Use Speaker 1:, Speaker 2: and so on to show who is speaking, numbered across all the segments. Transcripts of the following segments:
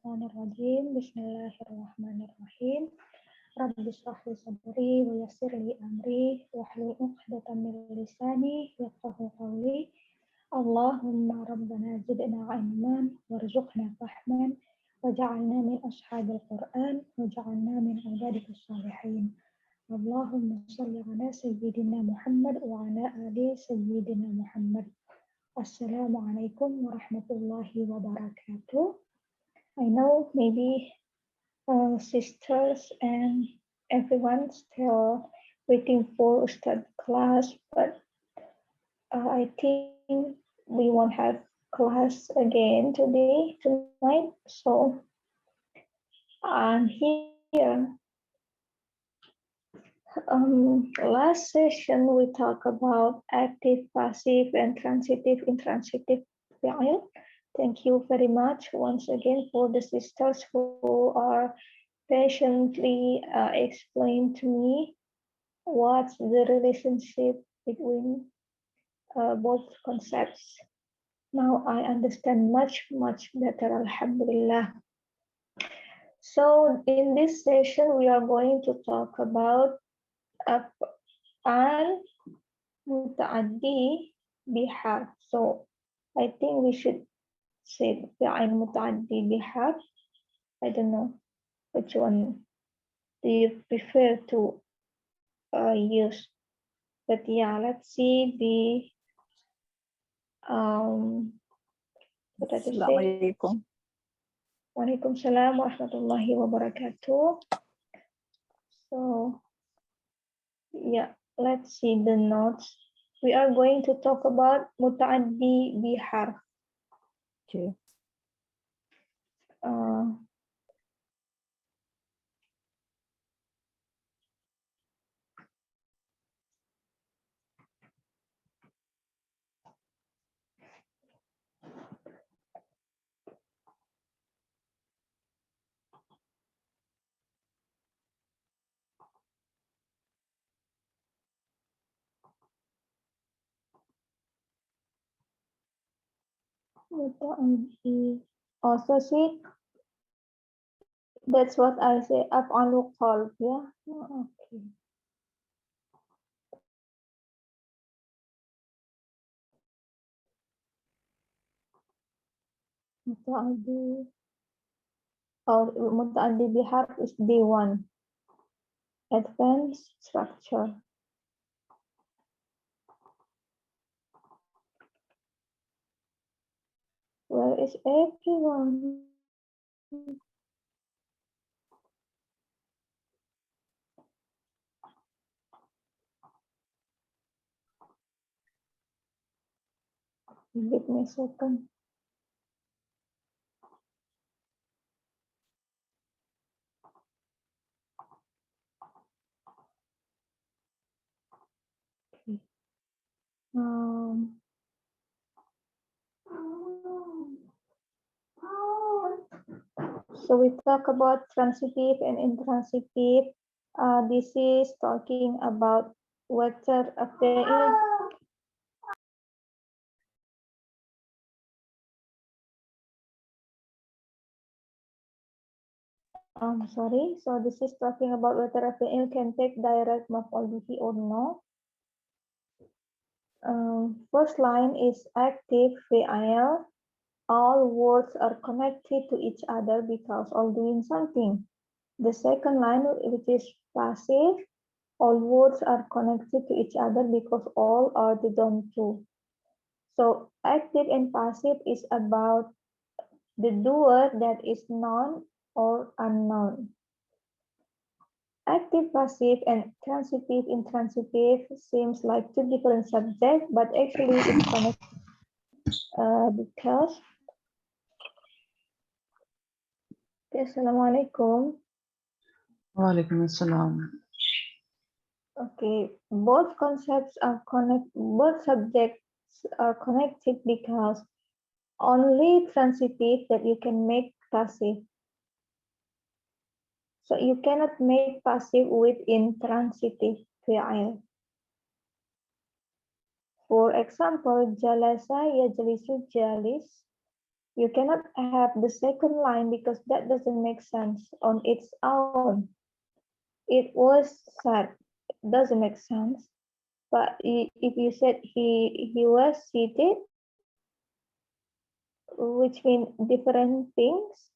Speaker 1: Minasyaitonirrajim. Bismillahirrahmanirrahim. Rabbi shrah li sadri wa yassir li amri wahlul 'uqdatam min lisani yafqahu qawli. Allahumma rabbana zidna ilman warzuqna fahman waj'alna min ashabil Qur'an waj'alna min ibadikas salihin. Allahumma shalli ala sayyidina Muhammad wa ala ali sayyidina Muhammad. Assalamualaikum warahmatullahi wabarakatuh. I know maybe sisters and everyone still waiting for Ustad class, but I think we won't have class again tonight. So I'm here. Last session we talked about active, passive, and transitive, intransitive fi'il. Thank you very much once again for the sisters who are patiently explain to me what's the relationship between both concepts. Now I understand much better, alhamdulillah. So in this session we are going to talk about an muta'addi biharf. So I think we should say fi'il muta'addi biharf. I don't know which one do you prefer to use, but yeah, let's see what does it say?
Speaker 2: Assalamualaikum.
Speaker 1: Waalaikumsalam warahmatullahi wabarakatuh. So yeah, let's see the notes. We are going to talk about muta'addi biharf.
Speaker 2: Okay.
Speaker 1: Muta'addi. Also see, that's what I say, af'alu qalb, yeah? Okay. Muta'addi. Or muta'addi biharf is D1. Advanced structure. Where is everyone? Give me a second. Okay. So we talk about transitive and intransitive. This is talking about whether a fi'il sorry. So this is talking about whether a fi'il can take direct maf'ul bihi or no. First line is active fi'il. All words are connected to each other because all doing something. The second line, which is passive, all words are connected to each other because all are done to. So active and passive is about the doer that is known or unknown. Active, passive, and transitive, intransitive seems like two different subjects, but actually it's connected because. Okay, Assalamualaikum.
Speaker 2: Waalaikumsalam.
Speaker 1: Okay, both concepts are both subjects are connected because only transitive that you can make passive. So you cannot make passive with intransitive fi'il. For example, jalasa yajlisu jalis. You cannot have the second line because that doesn't make sense on its own. It was said, doesn't make sense. But if you said he was seated, which means different things,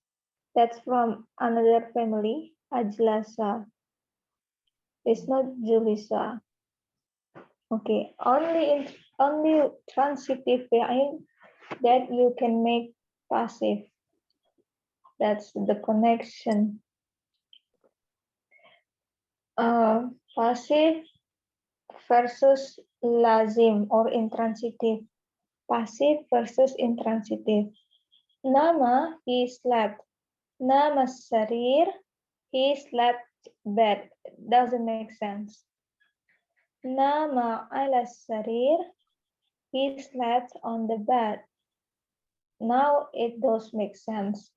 Speaker 1: that's from another family, Ajlasa. It's not Julisa. Okay, only transitive fi'il that you can make passive. That's the connection. Passive versus lazim or intransitive. Passive versus intransitive. Nama, he slept. Nama sarir, he slept bed. Doesn't make sense. Nama ala sarir, he slept on the bed. Now it does make sense.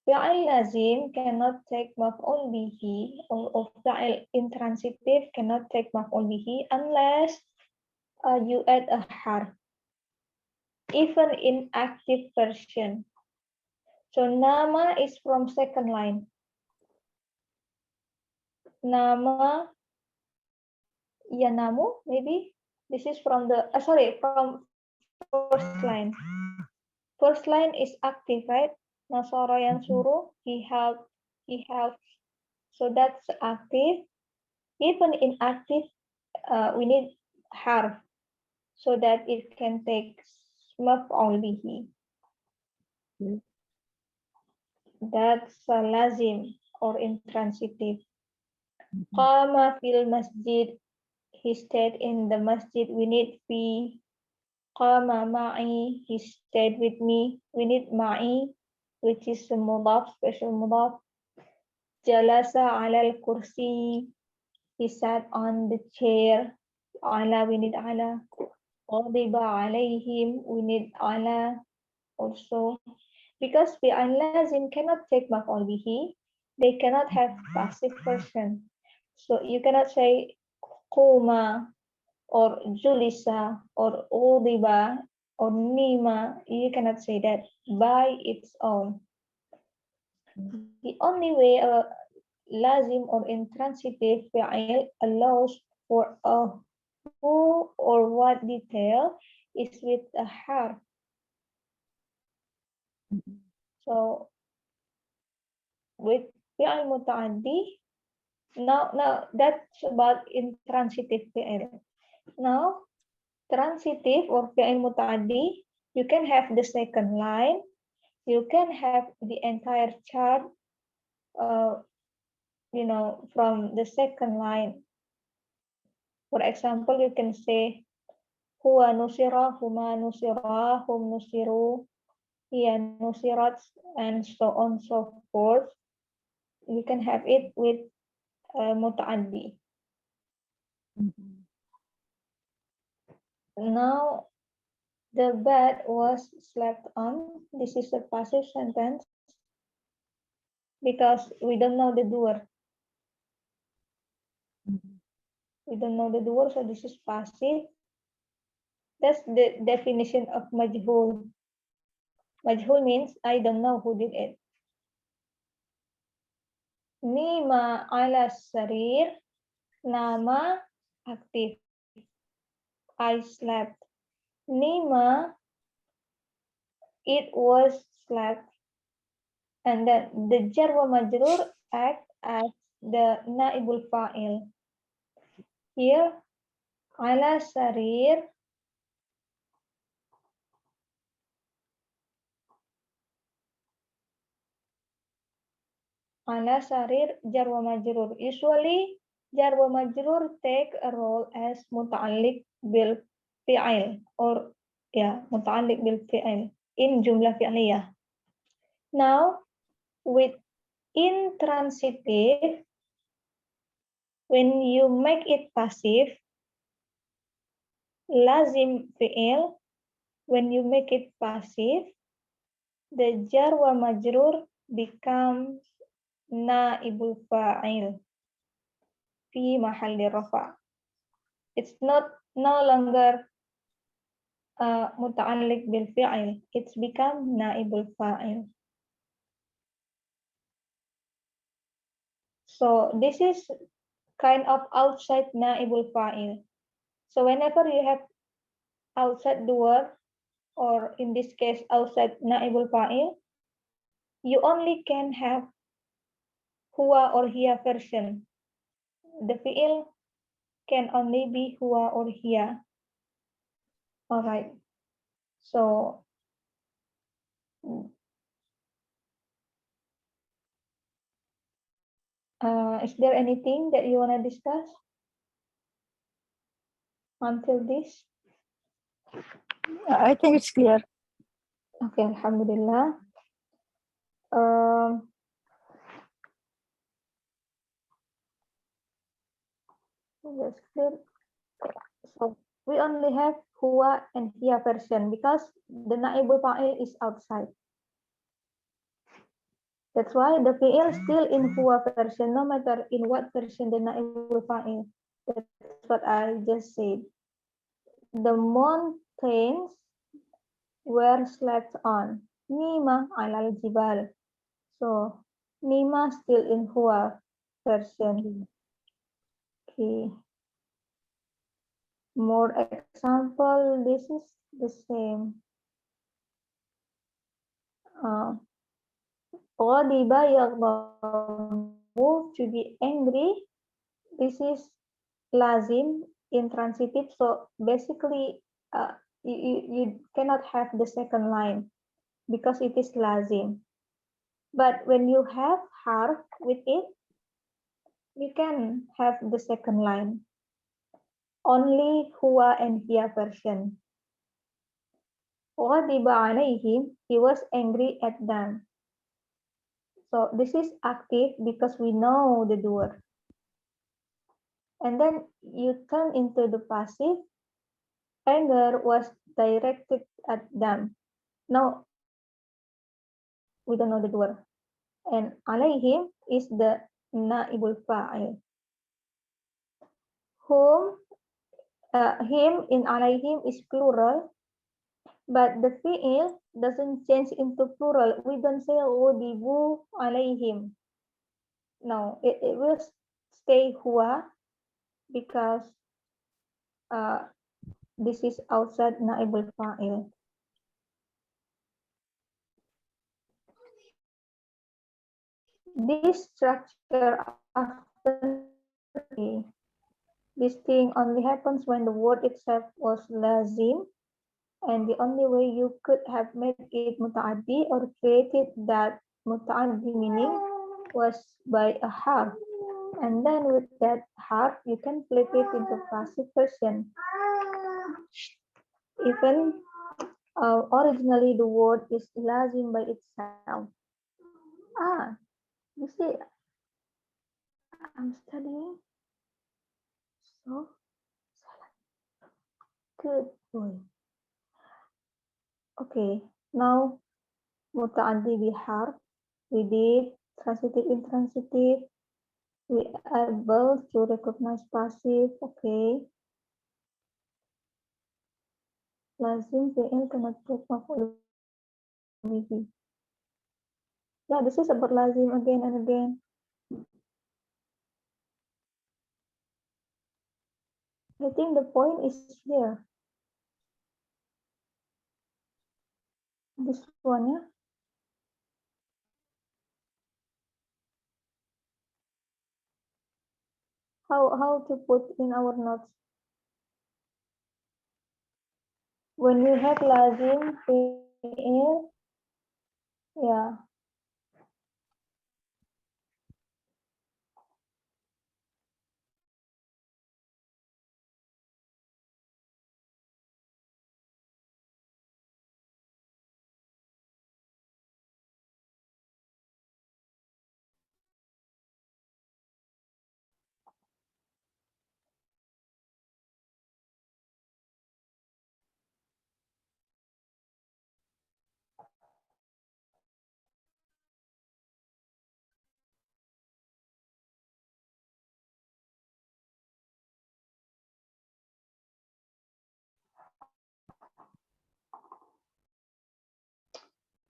Speaker 1: Fi'il lazim cannot take maf'ul bihi or fi'il intransitive cannot take maf'ul bihi unless you add a harf. Even in active version. So nama is from second line. Nama yanamu maybe. This is from the from first line. First line is active, right? Nasara yansuru, he helped. So that's active. Even in active, we need harf so that it can take maf'ul bihi. That's lazim or intransitive. Qama fil masjid, he stayed in the masjid. We need fi. Qama ma'i, he stayed with me. We need ma'i, which is a mudaf, special mudaf. Jalasa ala al-kursi, he sat on the chair. Ala, we need ala. Qadiba alayhim, we need ala also. Because fi'al lazim cannot take maf'ul bihi, they cannot have passive version. So you cannot say quma or julisa or udiba or nima. You cannot say that by its own. The only way lazim or intransitive fi'il allows for a who or what detail is with a harf. So with fi'il muta'addi, now that's about intransitive fi'il. Now transitive or fi'il muta'addi, you can have the second line, you can have the entire chart, from the second line. For example, you can say huwa nusira, huma nusira, hum nusiru, hiya nusirat, and so on so forth. You can have it with muta'addi. Now the bed was slept on. This is a passive sentence because we don't know the doer. We don't know the doer, so this is passive. That's the definition of majhul. Majhul means I don't know who did it. Nima ala sarir, nama aktif. I slept. Nima, it was slept. And then the jar wa majrur act as the naibul fa'il. Here, ala sarir, ala sarir jar wa majrur. Usually, jar wa majrur take a role as muta'alliq bil fi'il or muta'alliq bil fi'il in jumlah fi'liyah. Now, with intransitive, when you make it passive, lazim fi'il, when you make it passive, the jar wa majrur becomes naibul fa'il fi mahalli rafa. It's no longer muta'alliq bil fi'il. It's become naibul fa'il. So this is kind of outside naibul fa'il. So whenever you have outside the word, or in this case outside naibul fa'il, you only can have huwa or hiya version. The fi'il can only be huwa or hiya. Alright. So is there anything that you want to discuss until this?
Speaker 2: I think it's clear.
Speaker 1: Okay, Alhamdulillah. Um, that's clear. So we only have huwa and hiya version because the naibul fa'il is outside. That's why the fi'il still in huwa version, no matter in what version the naibul fa'il. That's what I just said. The mountains were slept on. Nima alal jibal. So Nima still in huwa version. Okay. More example, this is the same. Ghadiba yaghdabu, to be angry. This is lazim in transitive. So basically, you cannot have the second line because it is lazim. But when you have harf with it, you can have the second line. Only huwa and hiya version. Ghadiba alayhim, he was angry at them. So this is active because we know the doer. And then you turn into the passive. Anger was directed at them. Now we don't know the doer. And alayhim is the naibul fa'il. Whom, him in alayhim is plural, but the fi'il doesn't change into plural. We don't say ghadibu alayhim. No, it will stay huwa because this is outside naibul fa'il. This structure after this thing only happens when the word itself was lazim, and the only way you could have made it muta'addi or created that muta'addi meaning was by a harf. And then with that harf, you can flip it into passive version. Even originally the word is lazim by itself. Ah, you see, I'm studying. So good boy. Okay, now muta'addi bi harf. We did transitive intransitive. We are able to recognize passive. Okay. Lazim fi'il cannot take maf'ul bihi. Yeah, this is about lazim again and again. I think the point is here. This one, yeah. How to put in our notes. When you have lazim fi'il, yeah.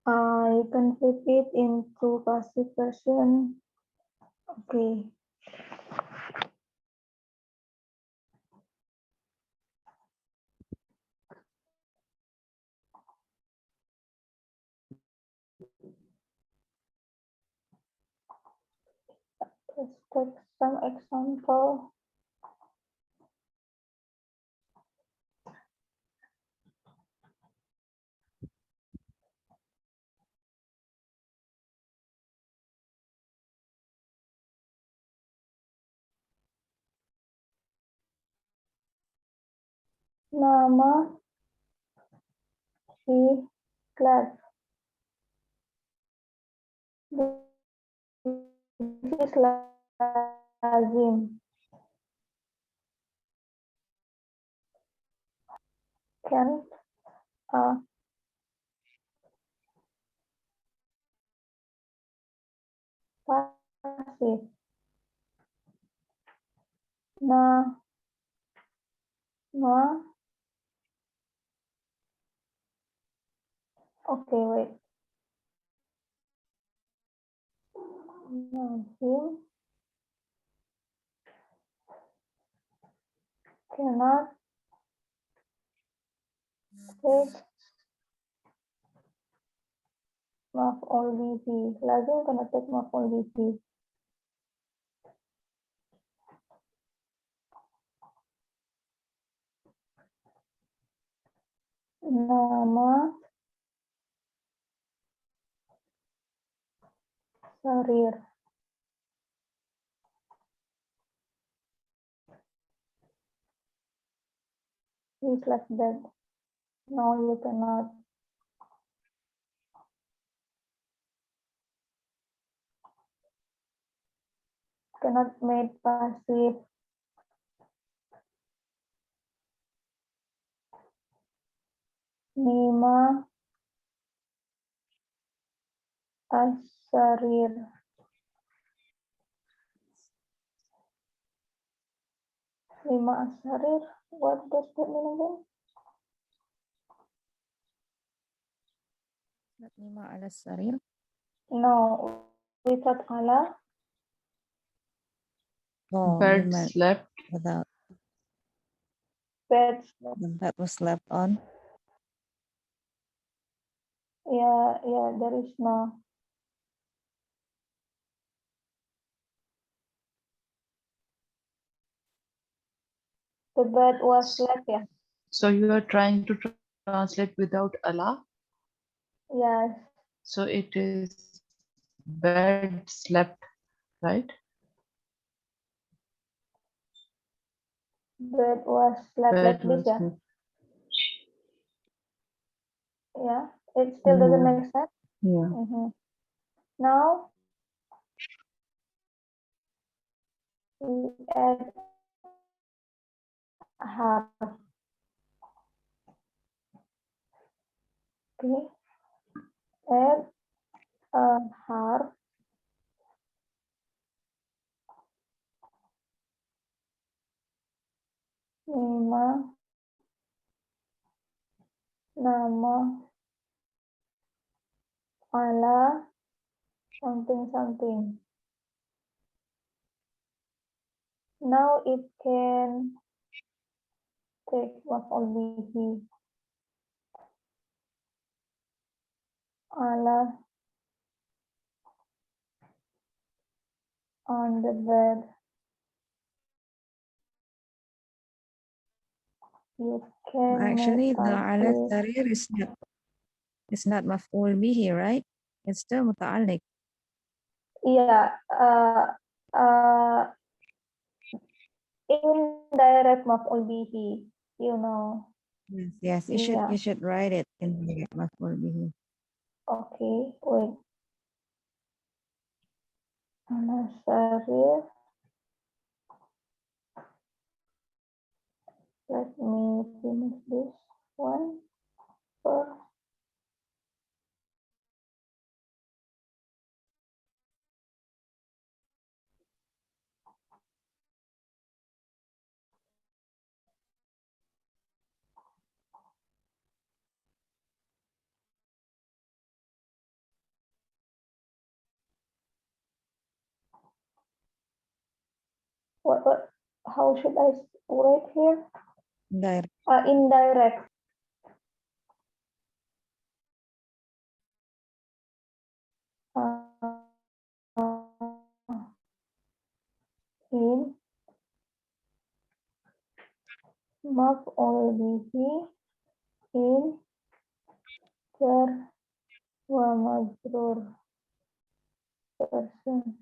Speaker 1: You can flip it into passive version. Okay. Let's take some example. Nama si class. This is lazim. Can passive. Na ma. Okay, wait. Lazim cannot take maf'ul bihi. Lazim cannot take maf'ul bihi. Nama sarir. He's like that. No, you cannot make passive. Nima as-sarir. Nima as-sarir. What does that mean again?
Speaker 2: Nima ala sarir.
Speaker 1: No, without ala.
Speaker 2: Oh,
Speaker 3: Bed
Speaker 2: nima
Speaker 3: slept.
Speaker 2: without.
Speaker 1: Bed.
Speaker 2: That was slept on.
Speaker 1: Yeah, there is no. The bed was slept, yeah.
Speaker 3: So you are trying to translate without Allah.
Speaker 1: Yes,
Speaker 3: So it is bed slept, right?
Speaker 1: bed was slept like
Speaker 3: Bed
Speaker 1: this,
Speaker 3: was
Speaker 1: yeah.
Speaker 3: slept.
Speaker 1: Yeah, it still doesn't
Speaker 3: Yeah.
Speaker 1: make sense.
Speaker 3: Yeah.
Speaker 1: Now we add harf. Okay, add a harf. Nima, nama, ala, something. Now it can take maf'ul bihi. Ala on the bed. You can
Speaker 2: Actually,
Speaker 1: make
Speaker 2: the ala
Speaker 1: passive.
Speaker 2: sarir is not maf'ul bihi, right? It's still muta'alliq.
Speaker 1: Yeah, indirect maf'ul bihi, you know.
Speaker 2: Yes,
Speaker 1: Yeah.
Speaker 2: you should write it in the maf'ul bihi.
Speaker 1: Okay, wait. Ana sarir. Let me finish this one first. what how should I write here?
Speaker 2: Direct.
Speaker 1: Indirect. In maf'ul bihi in jar wa majrur person.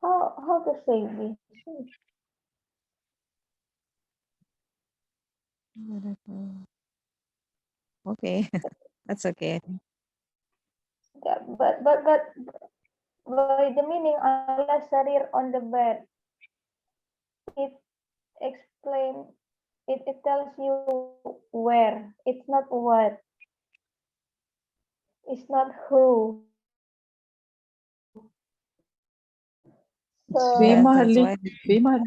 Speaker 1: How to say this?
Speaker 2: Okay, that's okay.
Speaker 1: Yeah, but by the meaning Allah sarir on the bed, it explain it tells you where. It's not what. It's not who. So
Speaker 3: في
Speaker 2: Yes, that's
Speaker 3: محل
Speaker 2: why.
Speaker 3: في محل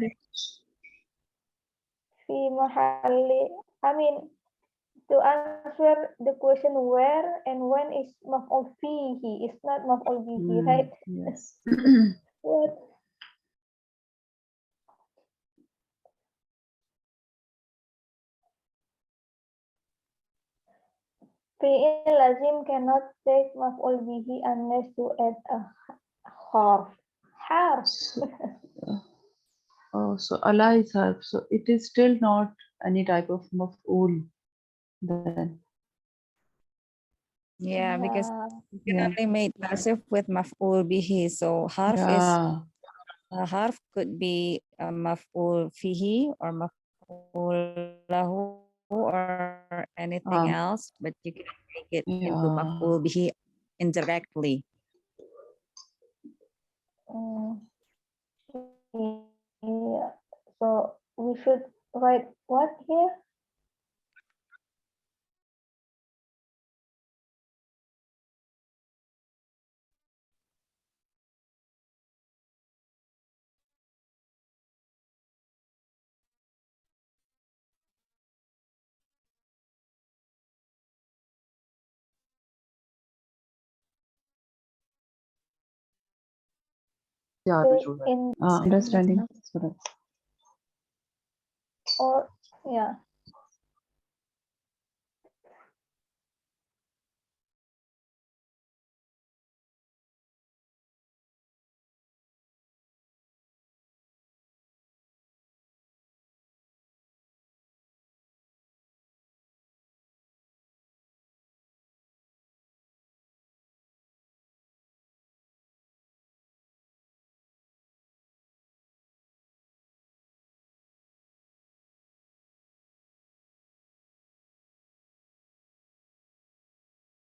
Speaker 1: fi mahalli. I mean, to answer the question where and when is maf'ul fihi. It's not maf'ul bihi, right?
Speaker 3: Yes.
Speaker 1: What? Fi'il lazim cannot take maf'ul bihi unless you add a harf. Harf.
Speaker 3: Oh, so Allah is harf. So it is still not any type of maf'ul then.
Speaker 2: Yeah, because
Speaker 1: Yeah.
Speaker 2: you can
Speaker 3: Yeah.
Speaker 2: only make tasif with maf'ul bihi. So harf is
Speaker 3: Yeah.
Speaker 2: harf could be a maf'ul fihi or maf'ul lahu or anything else, but you can make it into
Speaker 3: Yeah.
Speaker 2: maf'ul bihi indirectly.
Speaker 1: Yeah. So we should write what here?
Speaker 3: Yeah,
Speaker 1: In
Speaker 3: understanding students.
Speaker 1: or yeah.